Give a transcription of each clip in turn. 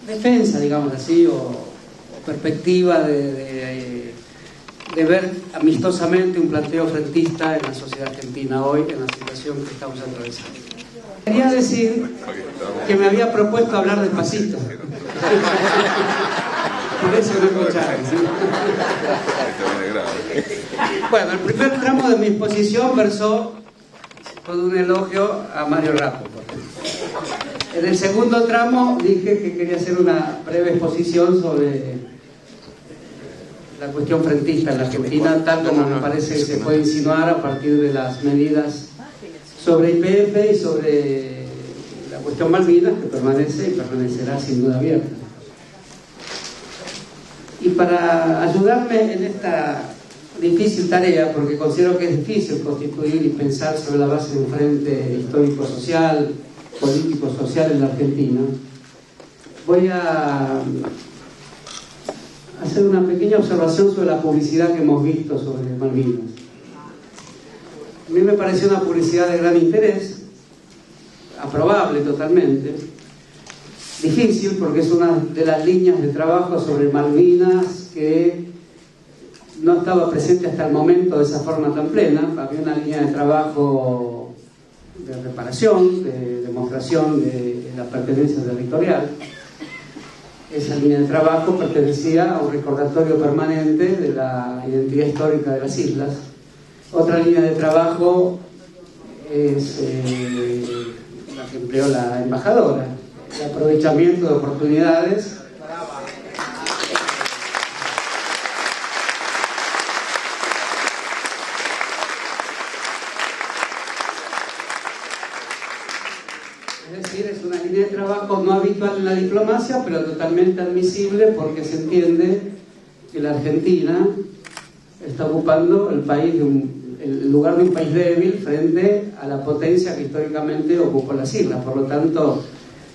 defensa, digamos así, o perspectiva de ver amistosamente un planteo frentista en la sociedad argentina hoy, en la situación que estamos atravesando. Quería decir que me había propuesto hablar despacito. Por eso no escucharon, ¿sí? Bueno, el primer tramo de mi exposición versó con un elogio a Mario Raffo. En el segundo tramo dije que quería hacer una breve exposición sobre la cuestión frentista en la Argentina, tal como me parece que se puede insinuar a partir de las medidas sobre YPF y sobre la cuestión Malvinas, que permanece y permanecerá sin duda abierta. Y para ayudarme en esta difícil tarea, porque considero que es difícil constituir y pensar sobre la base de un frente histórico-social, político-social en la Argentina, voy a hacer una pequeña observación sobre la publicidad que hemos visto sobre Malvinas. A mí me pareció una publicidad de gran interés, aprobable totalmente, difícil porque es una de las líneas de trabajo sobre Malvinas que no estaba presente hasta el momento de esa forma tan plena. Había una línea de trabajo de reparación, de demostración de la pertenencia territorial. Esa línea de trabajo pertenecía a un recordatorio permanente de la identidad histórica de las islas. Otra línea de trabajo es la que empleó la embajadora, el aprovechamiento de oportunidades es una línea de trabajo no habitual en la diplomacia, pero totalmente admisible porque se entiende que la Argentina está ocupando el lugar de un país débil frente a la potencia que históricamente ocupó las islas. Por lo tanto,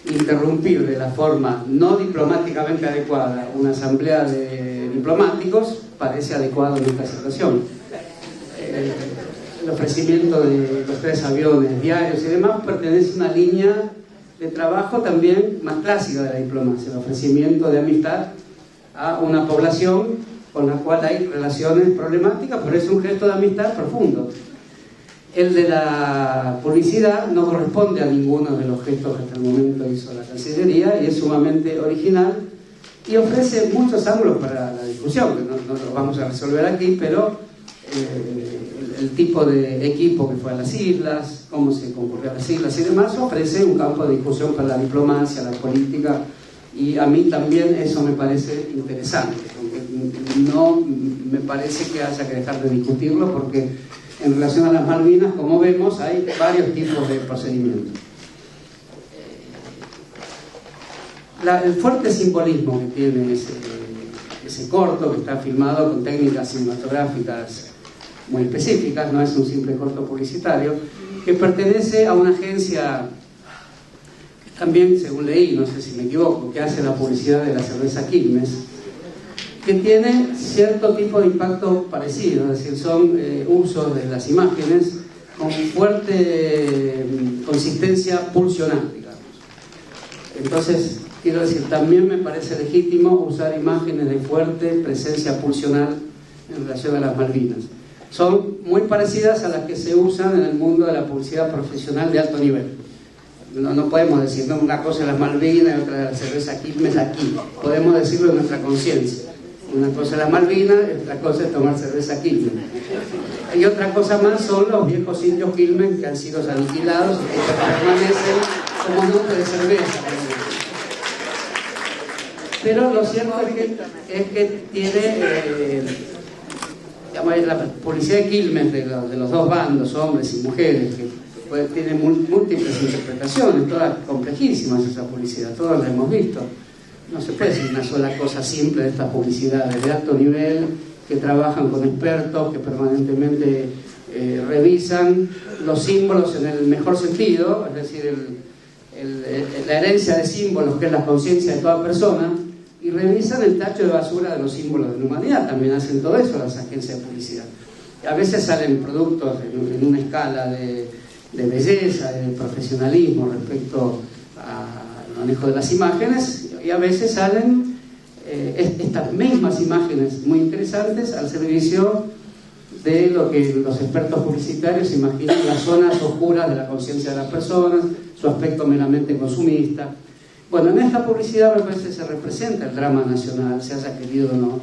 interrumpir de la forma no diplomáticamente adecuada una asamblea de diplomáticos parece adecuado en esta situación. El ofrecimiento de los 3 aviones diarios y demás pertenece a una línea de trabajo también más clásica de la diplomacia, el ofrecimiento de amistad a una población con la cual hay relaciones problemáticas, pero es un gesto de amistad profundo. El de la publicidad no corresponde a ninguno de los gestos que hasta el momento hizo la Cancillería y es sumamente original y ofrece muchos ángulos para la discusión, que no lo vamos a resolver aquí, pero el tipo de equipo que fue a las islas, cómo se concurrió a las islas y demás, ofrece un campo de discusión para la diplomacia, la política, y a mí también eso me parece interesante, aunque no me parece que haya que dejar de discutirlo, porque en relación a las Malvinas, como vemos, hay varios tipos de procedimientos. El fuerte simbolismo que tiene ese corto, que está filmado con técnicas cinematográficas muy específicas, no es un simple corto publicitario, que pertenece a una agencia, también según leí, no sé si me equivoco, que hace la publicidad de la cerveza Quilmes, que tiene cierto tipo de impacto parecido, es decir, son usos de las imágenes con fuerte consistencia pulsional, digamos. Entonces, quiero decir, también me parece legítimo usar imágenes de fuerte presencia pulsional en relación a las Malvinas. Son muy parecidas a las que se usan en el mundo de la publicidad profesional de alto nivel. No podemos decir, no, una cosa es las Malvinas y otra es la cerveza Quilmes aquí. Podemos decirlo en nuestra conciencia. Una cosa es las Malvinas y otra cosa es tomar cerveza Quilmes. Y otra cosa más son los viejos indios Quilmes que han sido aniquilados y que permanecen como nombre de cerveza. Pero lo cierto es que tiene, digamos, la publicidad de Quilmes de los dos bandos, hombres y mujeres, que tiene múltiples interpretaciones, todas complejísimas esa publicidad, todas las hemos visto. No se puede decir una sola cosa simple de estas publicidades de alto nivel, que trabajan con expertos, que permanentemente revisan los símbolos en el mejor sentido, es decir, la herencia de símbolos, que es la conciencia de toda persona, y revisan el tacho de basura de los símbolos de la humanidad. También hacen todo eso las agencias de publicidad. Y a veces salen productos en una escala de belleza, de profesionalismo respecto al manejo de las imágenes, Y a veces salen estas mismas imágenes muy interesantes al servicio de lo que los expertos publicitarios imaginan las zonas oscuras de la conciencia de las personas, su aspecto meramente consumista. Bueno, en esta publicidad me parece que se representa el drama nacional, se haya querido o no,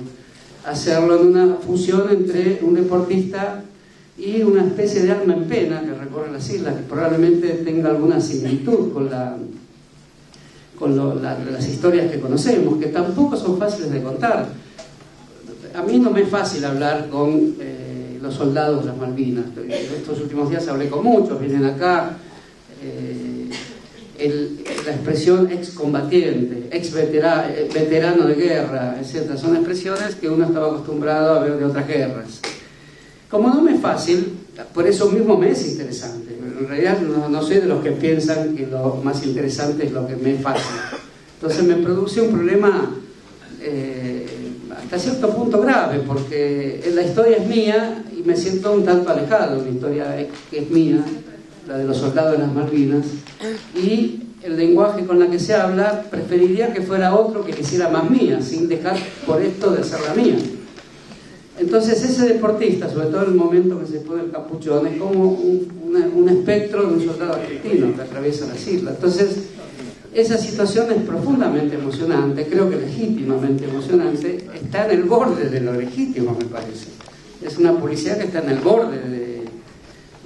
hacerlo en una fusión entre un deportista y una especie de alma en pena que recorre las islas, que probablemente tenga alguna similitud con las historias que conocemos, que tampoco son fáciles de contar. A mí no me es fácil hablar con los soldados de las Malvinas. Estos últimos días hablé con muchos, vienen acá. La expresión excombatiente, veterano de guerra, etc. Son expresiones que uno estaba acostumbrado a ver de otras guerras. Como no me es fácil, por eso mismo me es interesante. En realidad no soy de los que piensan que lo más interesante es lo que me es fácil. Entonces me produce un problema hasta cierto punto grave, porque la historia es mía y me siento un tanto alejado de una historia que es mía, la de los soldados de las Malvinas, y el lenguaje con la que se habla preferiría que fuera otro que quisiera más mía, sin dejar por esto de ser la mía. Entonces ese deportista, sobre todo en el momento que se pone el capuchón, es como un espectro de un soldado argentino que atraviesa las islas. Entonces esa situación es profundamente emocionante, creo que legítimamente emocionante, está en el borde de lo legítimo, me parece. Es una publicidad que está en el borde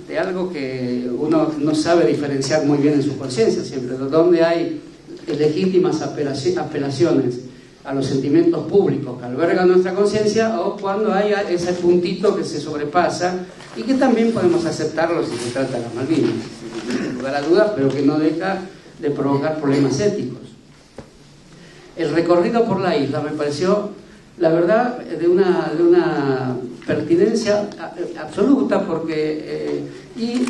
de algo que uno no sabe diferenciar muy bien en su conciencia siempre, donde hay legítimas apelaciones a los sentimientos públicos que albergan nuestra conciencia, o cuando hay ese puntito que se sobrepasa y que también podemos aceptarlo si se trata de las Malvinas, sin lugar a dudas, pero que no deja de provocar problemas éticos. El recorrido por la isla me pareció, la verdad, de una pertinencia absoluta, porque y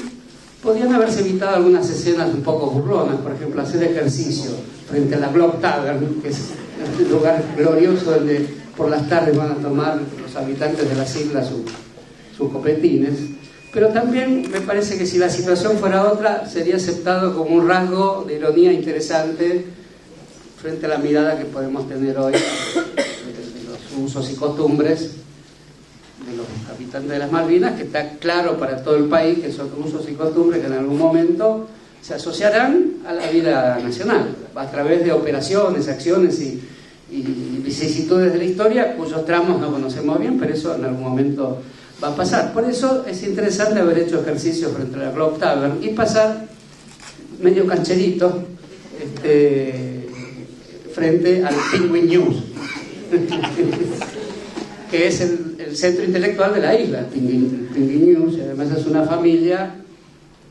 podían haberse evitado algunas escenas un poco burlonas, por ejemplo, hacer ejercicio frente a la Globe Tavern, que es un lugar glorioso donde por las tardes van a tomar los habitantes de las islas sus copetines. Pero también me parece que si la situación fuera otra, sería aceptado como un rasgo de ironía interesante frente a la mirada que podemos tener hoy de los usos y costumbres de los habitantes de las Malvinas, que está claro para todo el país que son usos y costumbres que en algún momento se asociarán a la vida nacional, a través de operaciones, acciones y vicisitudes de la historia, cuyos tramos no conocemos bien, pero eso en algún momento va a pasar. Por eso es interesante haber hecho ejercicio frente a la Globe Tavern y pasar medio cancherito frente al Penguin News que es el centro intelectual de la isla. Penguin News, además es una familia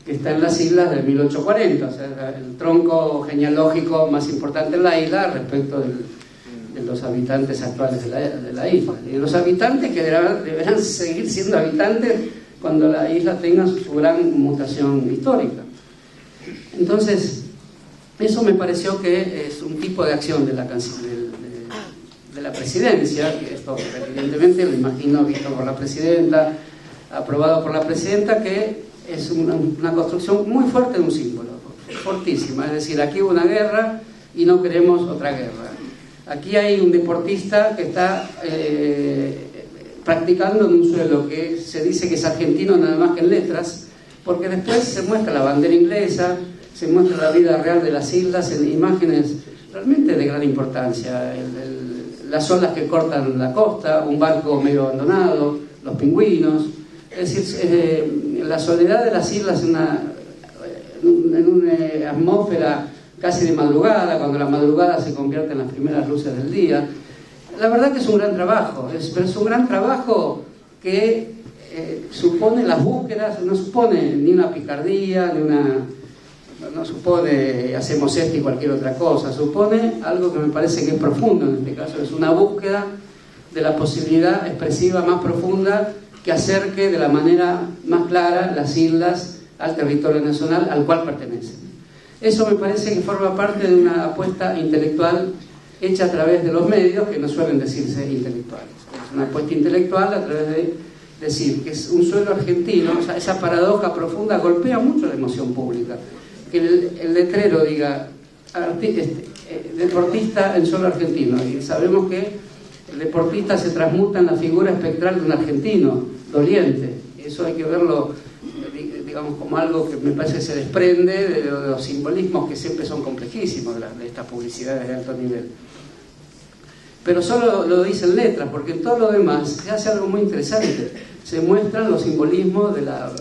que está en las islas de 1840, o sea, el tronco genealógico más importante en la isla respecto de los habitantes actuales de la isla. Y los habitantes que deberán seguir siendo habitantes cuando la isla tenga su gran mutación histórica. Entonces, eso me pareció que es un tipo de acción de la presidencia, que esto evidentemente lo imagino visto por la presidenta, aprobado por la presidenta, que es una construcción muy fuerte de un símbolo, fortísima. Es decir, aquí hubo una guerra y no queremos otra guerra. Aquí hay un deportista que está practicando en un suelo que se dice que es argentino nada más que en letras, porque después se muestra la bandera inglesa, se muestra la vida real de las islas en imágenes realmente de gran importancia. Las olas que cortan la costa, un barco medio abandonado, los pingüinos. Es decir, la soledad de las islas en una atmósfera casi de madrugada, cuando la madrugada se convierte en las primeras luces del día. La verdad que es un gran trabajo, pero es un gran trabajo que supone las búsquedas, no supone ni una picardía, no supone hacemos esto y cualquier otra cosa, supone algo que me parece que es profundo en este caso, es una búsqueda de la posibilidad expresiva más profunda que acerque de la manera más clara las islas al territorio nacional al cual pertenecen. Eso me parece que forma parte de una apuesta intelectual hecha a través de los medios, que no suelen decirse intelectuales. Es una apuesta intelectual a través de decir que es un suelo argentino. O sea, esa paradoja profunda golpea mucho la emoción pública. Que el letrero diga deportista en suelo argentino, y sabemos que el deportista se transmuta en la figura espectral de un argentino doliente. Eso hay que verlo, digamos, como algo que me parece que se desprende de los simbolismos que siempre son complejísimos de estas publicidades de alto nivel. Pero solo lo dicen letras, porque en todo lo demás se hace algo muy interesante. Se muestran los simbolismos de la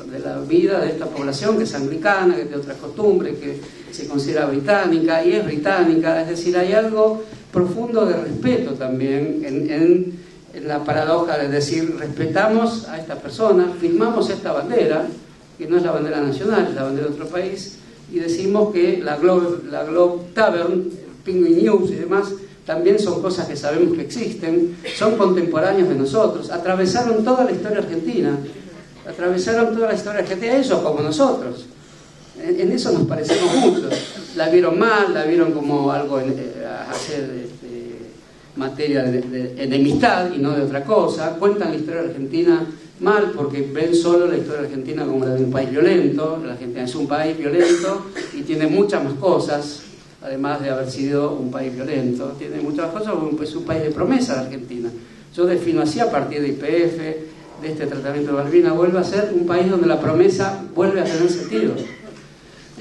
vida de esta población, que es anglicana, que tiene otras costumbres, que se considera británica, y es británica. Es decir, hay algo profundo de respeto también en la paradoja de decir, respetamos a esta persona, firmamos esta bandera, que no es la bandera nacional, es la bandera de otro país, y decimos que la Globe Tavern, Penguin News y demás, también son cosas que sabemos que existen, son contemporáneos de nosotros, atravesaron toda la historia argentina, ellos como nosotros. En eso nos parecemos mucho. La vieron mal, la vieron como algo a hacer materia de enemistad y no de otra cosa. Cuentan la historia argentina mal porque ven solo la historia argentina como la de un país violento. La Argentina es un país violento y tiene muchas más cosas. Además de haber sido un país violento, tiene muchas cosas, es un país de promesa la Argentina. Yo defino así a partir de YPF, de este tratamiento de Malvinas, vuelve a ser un país donde la promesa vuelve a tener sentido.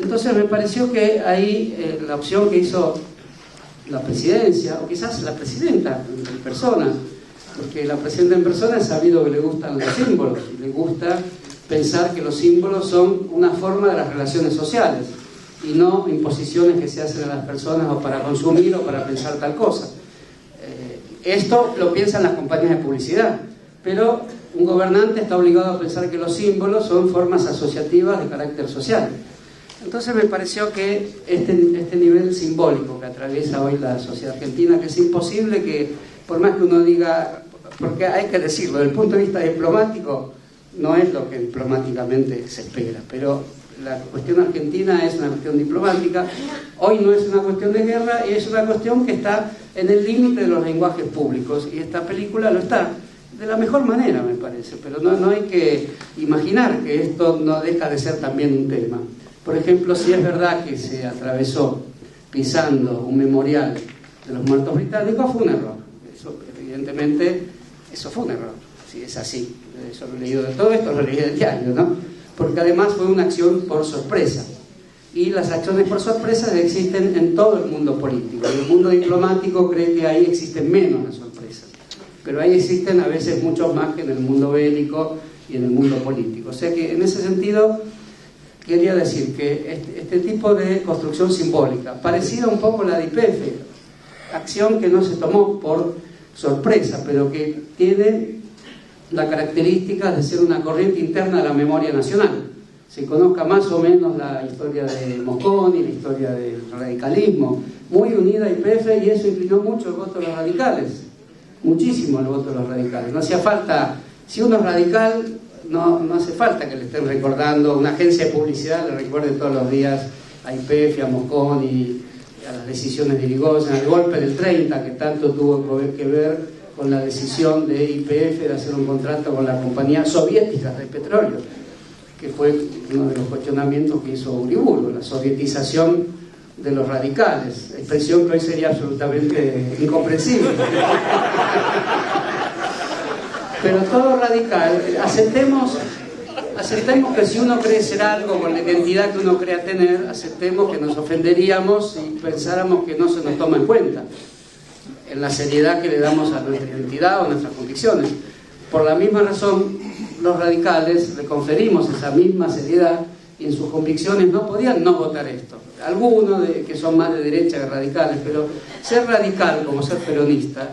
Entonces me pareció que ahí la opción que hizo la presidencia, o quizás la presidenta en persona, porque la presidenta en persona es sabido que le gustan los símbolos, le gusta pensar que los símbolos son una forma de las relaciones sociales, y no imposiciones que se hacen a las personas o para consumir o para pensar tal cosa. Esto lo piensan las compañías de publicidad, pero un gobernante está obligado a pensar que los símbolos son formas asociativas de carácter social. Entonces me pareció que este nivel simbólico que atraviesa hoy la sociedad argentina, que es imposible que, por más que uno diga, porque hay que decirlo, desde el punto de vista diplomático, no es lo que diplomáticamente se espera, pero la cuestión argentina es una cuestión diplomática, hoy no es una cuestión de guerra, y es una cuestión que está en el límite de los lenguajes públicos, y esta película lo está, de la mejor manera me parece, pero no hay que imaginar que esto no deja de ser también un tema. Por ejemplo, si es verdad que se atravesó pisando un memorial de los muertos británicos, fue un error. Eso, evidentemente, eso fue un error, si es así. Yo lo he leído de todo esto, lo leí del diario, ¿no? Porque además fue una acción por sorpresa, y las acciones por sorpresa existen en todo el mundo político. El mundo diplomático cree que ahí existen menos las sorpresas, pero ahí existen a veces muchos más que en el mundo bélico y en el mundo político. O sea que en ese sentido quería decir que este tipo de construcción simbólica, parecida un poco a la de YPF, acción que no se tomó por sorpresa, pero que tiene la característica de ser una corriente interna de la memoria nacional. Se conozca más o menos la historia de Mosconi, la historia del radicalismo, muy unida a YPF, y eso inclinó mucho el voto de los radicales, muchísimo el voto de los radicales. No hacía falta, si uno es radical, no hace falta que le estén recordando, una agencia de publicidad le recuerde todos los días a YPF, a Mosconi, a las decisiones de Irigoyen, al golpe del 30, que tanto tuvo que ver con la decisión de YPF de hacer un contrato con la compañía soviética de petróleo, que fue uno de los cuestionamientos que hizo Uriburu, la sovietización de los radicales, expresión que hoy sería absolutamente incomprensible. Pero todo radical, aceptemos que si uno cree ser algo con la identidad que uno crea tener, aceptemos que nos ofenderíamos si pensáramos que no se nos toma en cuenta en la seriedad que le damos a nuestra identidad o a nuestras convicciones. Por la misma razón, los radicales le conferimos esa misma seriedad, y en sus convicciones no podían no votar esto. Algunos que son más de derecha que radicales, pero ser radical como ser peronista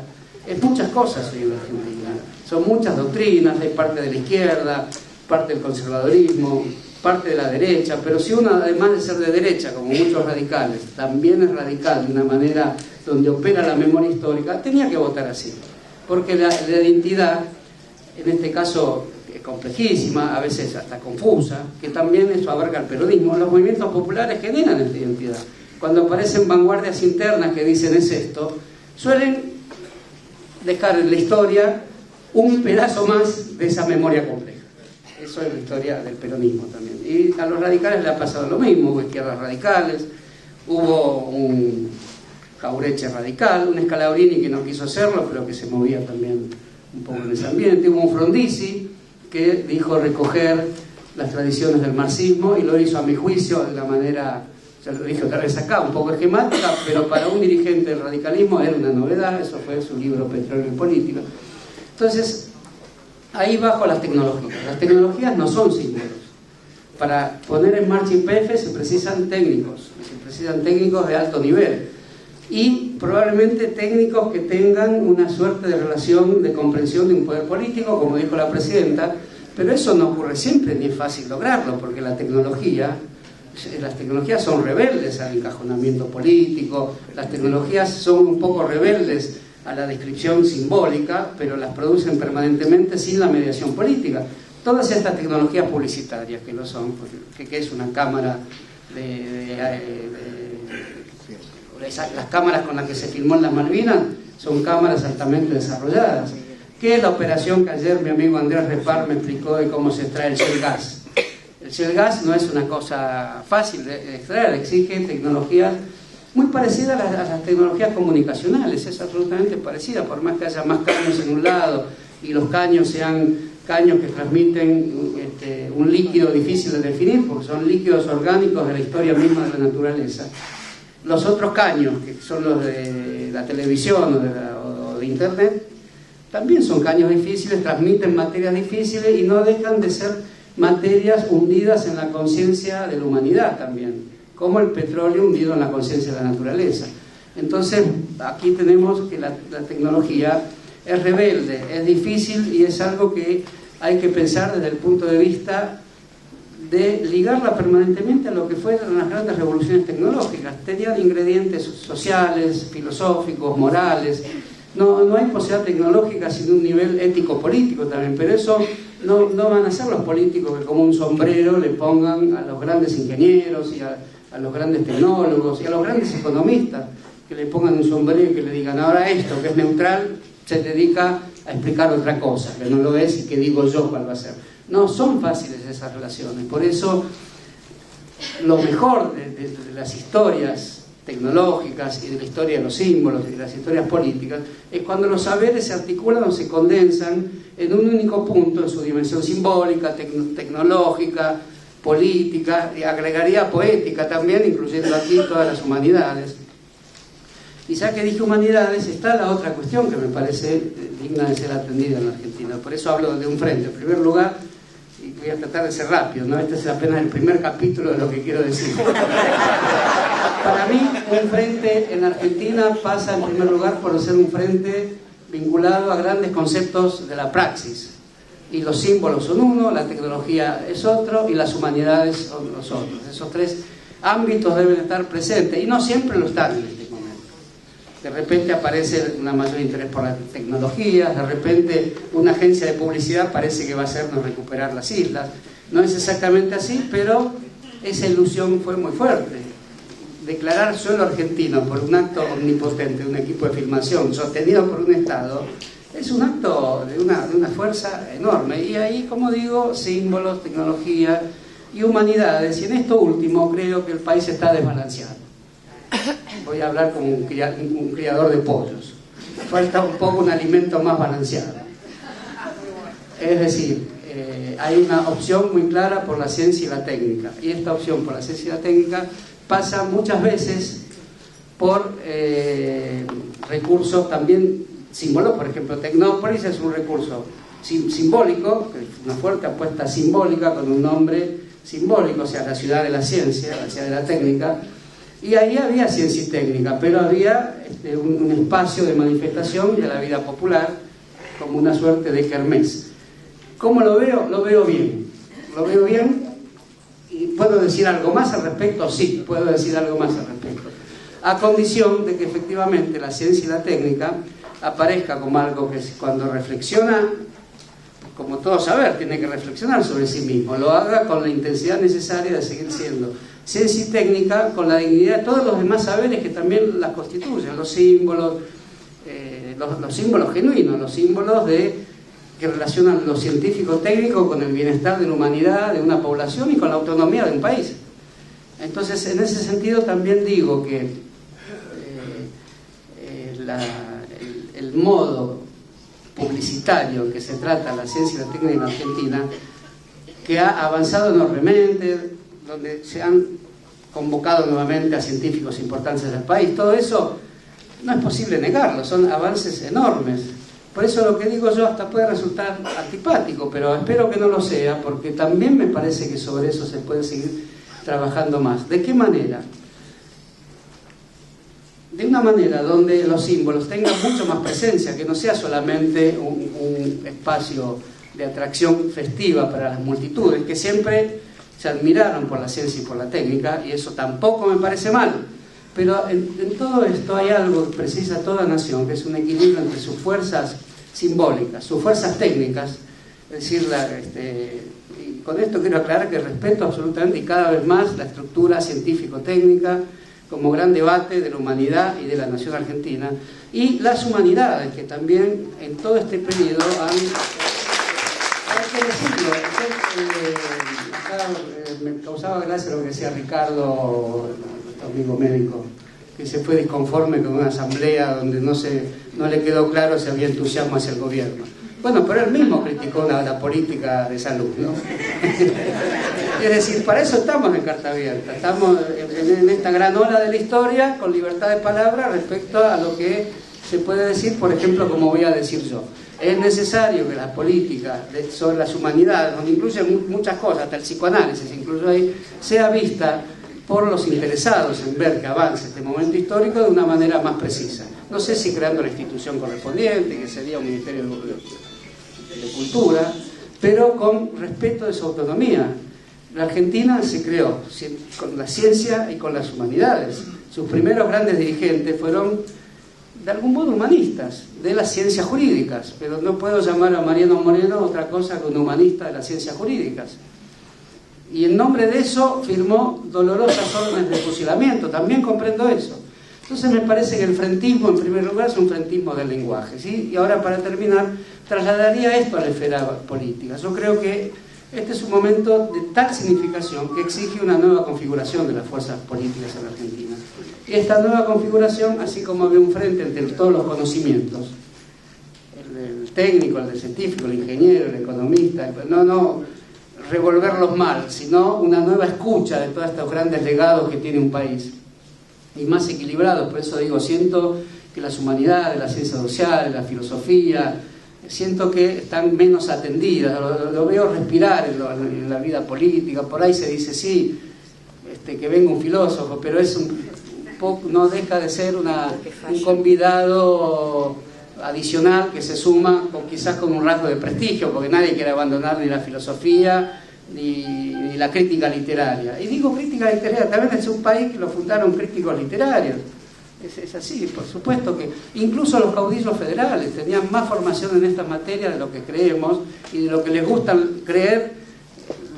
es muchas cosas hoy en la Argentina. Son muchas doctrinas, hay parte de la izquierda, parte del conservadorismo, parte de la derecha, pero si uno, además de ser de derecha, como muchos radicales, también es radical de una manera donde opera la memoria histórica, tenía que votar así, porque la identidad, en este caso complejísima, a veces hasta confusa, que también eso abarca el peronismo, los movimientos populares generan esta identidad. Cuando aparecen vanguardias internas que dicen es esto, suelen dejar en la historia un pedazo más de esa memoria compleja. Eso es la historia del peronismo también. Y a los radicales le ha pasado lo mismo, hubo izquierdas radicales, hubo Jauretche radical, un Scalabrini que no quiso hacerlo, pero que se movía también un poco en ese ambiente, hubo un Frondizi que dijo recoger las tradiciones del marxismo y lo hizo, a mi juicio, de una manera, ya lo dije otra vez acá, un poco esquemática, pero para un dirigente del radicalismo era una novedad. Eso fue su libro Petróleo y Política. Entonces, ahí bajo las tecnologías. Las tecnologías no son símbolos. Para poner en marcha YPF se precisan técnicos de alto nivel y probablemente técnicos que tengan una suerte de relación de comprensión de un poder político, como dijo la presidenta, pero eso no ocurre siempre ni es fácil lograrlo, porque las tecnologías son rebeldes al encajonamiento político, las tecnologías son un poco rebeldes a la descripción simbólica, pero las producen permanentemente sin la mediación política. Todas estas tecnologías publicitarias que lo son, que es una cámara las cámaras con las que se filmó en las Malvinas son cámaras altamente desarrolladas. ¿Qué es la operación que ayer mi amigo Andrés Repar me explicó de cómo se extrae el shale gas? El shale gas no es una cosa fácil de extraer, exige tecnologías muy parecidas a las tecnologías comunicacionales, es absolutamente parecida, por más que haya más caños en un lado y los caños sean caños que transmiten un líquido difícil de definir, porque son líquidos orgánicos de la historia misma de la naturaleza. Los otros caños, que son los de la televisión o de internet, también son caños difíciles, transmiten materias difíciles y no dejan de ser materias hundidas en la conciencia de la humanidad también, como el petróleo hundido en la conciencia de la naturaleza. Entonces, aquí tenemos que la tecnología es rebelde, es difícil y es algo que hay que pensar desde el punto de vista de ligarla permanentemente a lo que fueron las grandes revoluciones tecnológicas. Tenían ingredientes sociales, filosóficos, morales. No hay posibilidad tecnológica sin un nivel ético-político también, pero eso no van a ser los políticos que como un sombrero le pongan a los grandes ingenieros y a los grandes tecnólogos y a los grandes economistas, que le pongan un sombrero y que le digan ahora esto que es neutral se dedica a explicar otra cosa, que no lo es y que digo yo cuál va a ser. No son fáciles esas relaciones, por eso lo mejor de las historias tecnológicas y de la historia de los símbolos y de las historias políticas es cuando los saberes se articulan o se condensan en un único punto en su dimensión simbólica, tecnológica, política, y agregaría poética también, incluyendo aquí todas las humanidades. Y ya que dije humanidades, está la otra cuestión que me parece digna de ser atendida en la Argentina. Por eso hablo de un frente. En primer lugar, y voy a tratar de ser rápido, ¿no? Este es apenas el primer capítulo de lo que quiero decir. Para mí, un frente en Argentina pasa en primer lugar por ser un frente vinculado a grandes conceptos de la praxis. Y los símbolos son uno, la tecnología es otro y las humanidades son los otros. Esos tres ámbitos deben estar presentes y no siempre lo están en este momento. De repente aparece un mayor interés por las tecnologías, de repente una agencia de publicidad parece que va a hacernos recuperar las islas. No es exactamente así, pero esa ilusión fue muy fuerte. Declarar suelo argentino por un acto omnipotente de un equipo de filmación sostenido por un Estado es un acto de una fuerza enorme. Y ahí, como digo, símbolos, tecnología y humanidades. Y en esto último creo que el país está desbalanceado. Voy a hablar como un criador de pollos. Falta un poco un alimento más balanceado. Es decir, hay una opción muy clara por la ciencia y la técnica. Y esta opción por la ciencia y la técnica pasa muchas veces por recursos también símbolos. Por ejemplo, Tecnópolis es un recurso simbólico, una fuerte apuesta simbólica con un nombre simbólico, o sea, la ciudad de la ciencia, la ciudad de la técnica. Y ahí había ciencia y técnica, pero había un espacio de manifestación de la vida popular como una suerte de kermés. ¿Cómo lo veo? Lo veo bien. Lo veo bien. ¿Y puedo decir algo más al respecto? Sí, puedo decir algo más al respecto. A condición de que efectivamente la ciencia y la técnica aparezca como algo que cuando reflexiona, como todo saber, tiene que reflexionar sobre sí mismo, lo haga con la intensidad necesaria de seguir siendo ciencia y técnica, con la dignidad de todos los demás saberes que también las constituyen, los símbolos, los símbolos genuinos, los símbolos que relacionan lo científico técnico con el bienestar de la humanidad, de una población y con la autonomía de un país. Entonces, en ese sentido también digo que el modo publicitario en que se trata la ciencia y la técnica en Argentina, que ha avanzado enormemente, donde se han convocado nuevamente a científicos importantes del país. Todo eso no es posible negarlo, son avances enormes. Por eso lo que digo yo hasta puede resultar antipático, pero espero que no lo sea, porque también me parece que sobre eso se puede seguir trabajando más. ¿De qué manera? De una manera donde los símbolos tengan mucho más presencia, que no sea solamente un espacio de atracción festiva para las multitudes, que siempre se admiraron por la ciencia y por la técnica, y eso tampoco me parece mal. Pero en todo esto hay algo que precisa toda nación, que es un equilibrio entre sus fuerzas simbólicas, sus fuerzas técnicas, es decir, y con esto quiero aclarar que respeto absolutamente y cada vez más la estructura científico-técnica como gran debate de la humanidad y de la nación argentina, y las humanidades, que también en todo este periodo han que decirlo. Acá me causaba gracia lo que decía Ricardo, nuestro amigo médico, que se fue disconforme con una asamblea donde no le quedó claro si había entusiasmo hacia el gobierno. Bueno, pero él mismo criticó la política de salud, ¿no? Es decir, para eso estamos en Carta Abierta, estamos en esta gran ola de la historia con libertad de palabra respecto a lo que se puede decir, por ejemplo, como voy a decir yo. Es necesario que las políticas sobre las humanidades, donde incluyen muchas cosas, hasta el psicoanálisis incluso ahí, sea vista por los interesados en ver que avance este momento histórico de una manera más precisa. No sé si creando la institución correspondiente, que sería un Ministerio de Cultura, pero con respeto de su autonomía. La Argentina se creó con la ciencia y con las humanidades. Sus primeros grandes dirigentes fueron, de algún modo, humanistas, de las ciencias jurídicas, pero no puedo llamar a Mariano Moreno otra cosa que un humanista de las ciencias jurídicas. Y en nombre de eso firmó dolorosas órdenes de fusilamiento, también comprendo eso. Entonces me parece que el frentismo, en primer lugar, es un frentismo del lenguaje, ¿sí? Y ahora, para terminar, trasladaría esto a la esfera política. Yo creo que este es un momento de tal significación que exige una nueva configuración de las fuerzas políticas en la Argentina. Y esta nueva configuración, así como había un frente entre todos los conocimientos, el técnico, el científico, el ingeniero, el economista, no revolverlos mal, sino una nueva escucha de todos estos grandes legados que tiene un país, y más equilibrados. Por eso digo, siento que las humanidades, las ciencias sociales, la filosofía, siento que están menos atendidas, lo veo respirar en la vida política. Por ahí se dice, sí, que venga un filósofo, pero es no deja de ser un convidado adicional que se suma quizás con un rasgo de prestigio, porque nadie quiere abandonar ni la filosofía ni la crítica literaria. Y digo crítica literaria, también es un país que lo fundaron críticos literarios. Es así, por supuesto que incluso los caudillos federales tenían más formación en estas materias de lo que creemos y de lo que les gusta creer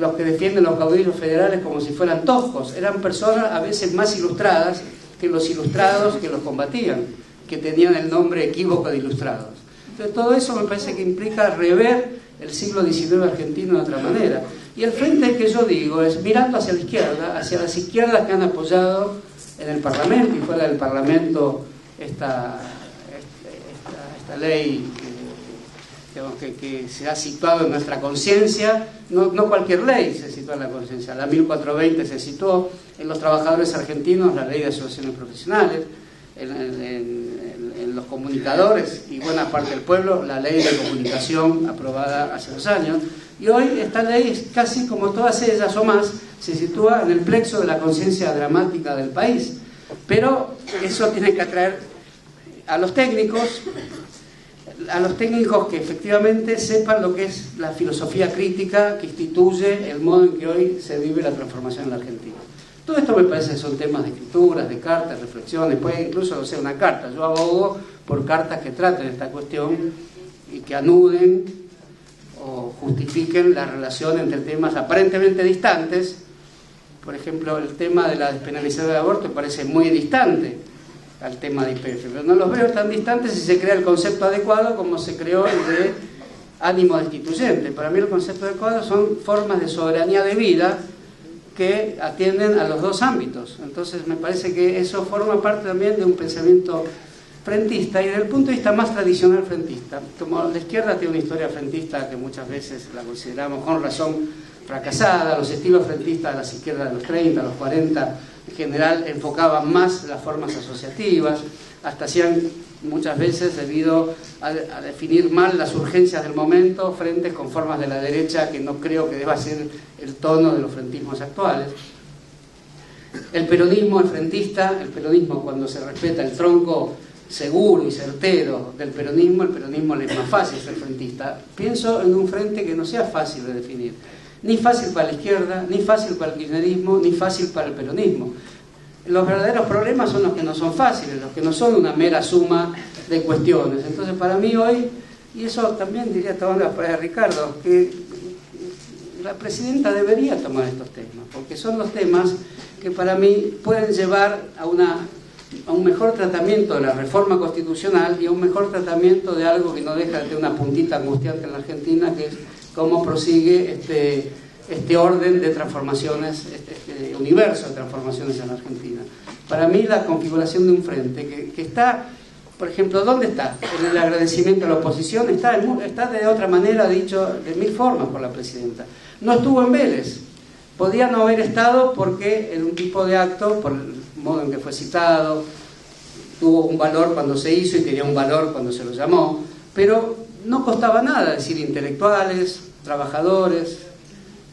los que defienden los caudillos federales como si fueran toscos. Eran personas a veces más ilustradas que los ilustrados que los combatían, que tenían el nombre equívoco de ilustrados. Entonces todo eso me parece que implica rever el siglo XIX argentino de otra manera. Y el frente que yo digo es mirando hacia la izquierda, hacia las izquierdas que han apoyado en el Parlamento y fuera del Parlamento esta ley que se ha situado en nuestra conciencia. No cualquier ley se sitúa en la conciencia. La 1420 se situó en los trabajadores argentinos, la ley de asociaciones profesionales, en los comunicadores y buena parte del pueblo, la ley de comunicación aprobada hace 2 años. Y hoy esta ley, casi como todas ellas o más, se sitúa en el plexo de la conciencia dramática del país. Pero eso tiene que atraer a los técnicos que efectivamente sepan lo que es la filosofía crítica que instituye el modo en que hoy se vive la transformación en la Argentina. Todo esto me parece que son temas de escrituras, de cartas, reflexiones, puede incluso no ser una carta. Yo abogo por cartas que traten esta cuestión y que anuden o justifiquen la relación entre temas aparentemente distantes. Por ejemplo, el tema de la despenalización del aborto me parece muy distante al tema de YPF, pero no los veo tan distantes si se crea el concepto adecuado como se creó el de ánimo destituyente. Para mí el concepto adecuado son formas de soberanía de vida que atienden a los dos ámbitos. Entonces me parece que eso forma parte también de un pensamiento frentista y desde el punto de vista más tradicional frentista. Como la izquierda tiene una historia frentista que muchas veces la consideramos con razón fracasada, los estilos frentistas de las izquierdas de los 30, los 40, en general enfocaban más las formas asociativas, hasta hacían muchas veces debido a definir mal las urgencias del momento frentes con formas de la derecha que no creo que deba ser el tono de los frentismos actuales. El peronismo es frentista, el peronismo cuando se respeta el tronco seguro y certero del peronismo, el peronismo le es más fácil ser frentista. Pienso en un frente que no sea fácil de definir, ni fácil para la izquierda, ni fácil para el kirchnerismo, ni fácil para el peronismo. Los verdaderos problemas son los que no son fáciles, los que no son una mera suma de cuestiones. Entonces para mí hoy, y eso también diría tomando la palabra de Ricardo, que la presidenta debería tomar estos temas, porque son los temas que para mí pueden llevar a un mejor tratamiento de la reforma constitucional y a un mejor tratamiento de algo que no deja de tener una puntita angustiante en la Argentina, que es cómo prosigue este orden de transformaciones, este universo de transformaciones en la Argentina. Para mí la configuración de un frente que está, por ejemplo, ¿dónde está? En el agradecimiento a la oposición, está de otra manera dicho de mil formas por la presidenta. No estuvo en Vélez, podía no haber estado porque en un tipo de acto, por el modo en que fue citado, tuvo un valor cuando se hizo y tenía un valor cuando se lo llamó, pero no costaba nada decir intelectuales, trabajadores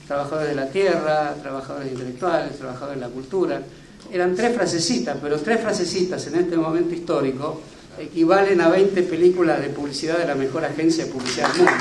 de la tierra, trabajadores intelectuales, trabajadores de la cultura. Eran 3 frasecitas, pero 3 frasecitas en este momento histórico equivalen a 20 películas de publicidad de la mejor agencia de publicidad del mundo.